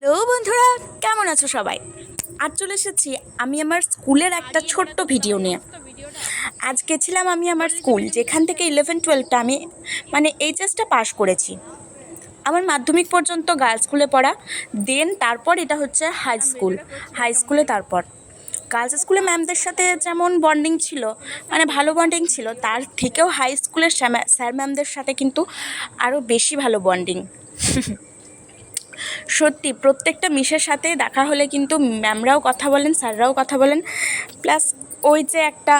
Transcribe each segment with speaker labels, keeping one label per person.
Speaker 1: Hello বন্ধুরা, কেমন আছো সবাই? আজ চলে এসেছি আমি আমার স্কুলের একটা ছোট্ট ভিডিও নিয়ে। আজ গেছিলাম আমি আমার স্কুল, যেখান থেকে 11-12টা আমি এইচএসটা পাস করেছি। আমার মাধ্যমিক পর্যন্ত গার্লস স্কুলে পড়া, দেন তারপর এটা হচ্ছে হাই স্কুল। হাই স্কুলে তারপর গার্লস স্কুলে ম্যামদের সাথে যেমন বন্ডিং ছিল, ভালো বন্ডিং ছিল, তার থেকেও হাই স্কুলের স্যার ম্যামদের সাথে কিন্তু আরও বেশি ভালো বন্ডিং। সত্যি প্রত্যেকটা মিসের সাথে দেখা হলে কিন্তু ম্যামরাও কথা বলেন, স্যাররাও কথা বলেন, প্লাস ওই যে একটা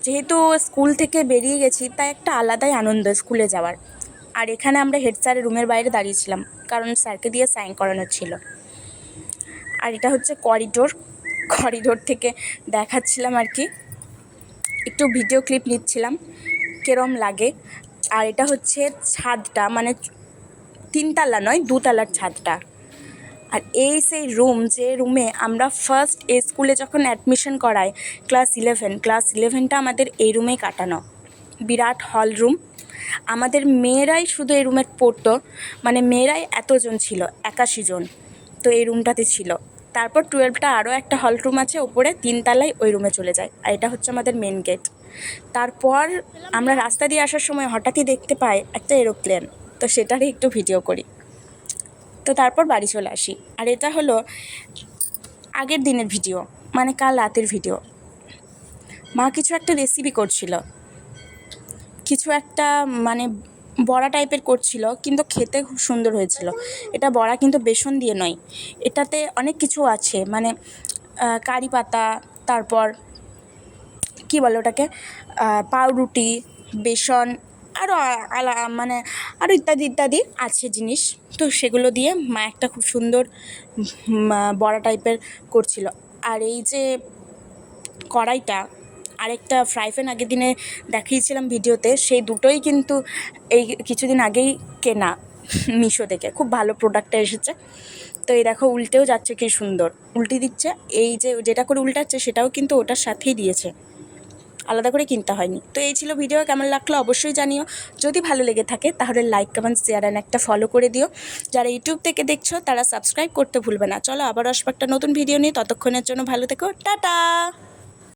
Speaker 1: যেহেতু স্কুল থেকে বেরিয়ে গেছি, তাই একটা আলাদাই আনন্দ স্কুলে যাওয়ার। আর এখানে আমরা হেড স্যারের রুমের বাইরে দাঁড়িয়েছিলাম, কারণ স্যারকে দিয়ে সাইন করানোর ছিল। আর এটা হচ্ছে করিডোর থেকে দেখাচ্ছিলাম আর কি, একটু ভিডিও ক্লিপ নিচ্ছিলাম কেরম লাগে। আর এটা হচ্ছে ছাদটা, 3তলা নয় 2তলার ছাদটা। আর এই সেই রুম, যে রুমে আমরা ফার্স্ট স্কুলে যখন অ্যাডমিশন করাই, ক্লাস 11টা আমাদের এই রুমেই কাটানো। বিরাট হল রুম, আমাদের মেয়েরাই শুধু এই রুমে পড়তো, মেয়েরাই এতজন ছিল, 81 জন তো এই রুমটাতে ছিল। তারপর 12টা আরও একটা হল রুম আছে ওপরে, 3তলায়, ওই রুমে চলে যায়। আর এটা হচ্ছে আমাদের মেন গেট। তারপর আমরা রাস্তা দিয়ে আসার সময় হঠাৎই দেখতে পাই একটা এরোপ্লেন, তো সেটারই একটু ভিডিও করি। তো তারপর বাড়ি চলে আসি। আর এটা হলো আগের দিনের ভিডিও, কাল রাতের ভিডিও। মা কিছু একটা রেসিপি করছিল, কিছু একটা বড়া টাইপের করছিল, কিন্তু খেতে খুব সুন্দর হয়েছিল। এটা বড়া কিন্তু বেসন দিয়ে নয়, এটাতে অনেক কিছু আছে, কারি পাতা, তারপর কী বলে ওটাকে, পাউরুটি, বেসন, আরও আরও ইত্যাদি ইত্যাদি আছে জিনিস। তো সেগুলো দিয়ে মা একটা খুব সুন্দর বড়া টাইপের করছিল। আর এই যে কড়াইটা, আরেকটা ফ্রাই প্যান আগের দিনে দেখিয়েছিলাম ভিডিওতে, সেই দুটোই কিন্তু এই কিছুদিন আগেই কেনা মিশো থেকে, খুব ভালো প্রোডাক্টটা এসেছে। তো এই দেখো উল্টেও যাচ্ছে, কি সুন্দর উল্টে দিচ্ছে। এই যে যেটা করে উল্টাচ্ছে সেটাও কিন্তু ওটার সাথেই দিয়েছে, আলাদা করে কিনতে হয়নি। তো এই ছিল ভিডিও, কেমন লাগলো অবশ্যই জানিও। যদি ভালো লেগে থাকে তাহলে লাইক, কমেন্ট, শেয়ার অ্যান্ড একটা ফলো করে দিও। যারা ইউটিউব থেকে দেখছো তারা সাবস্ক্রাইব করতে ভুলবে না। চলো আবার আসবো একটা নতুন ভিডিও নিয়ে, ততক্ষণের জন্য ভালো থেকো, টাটা।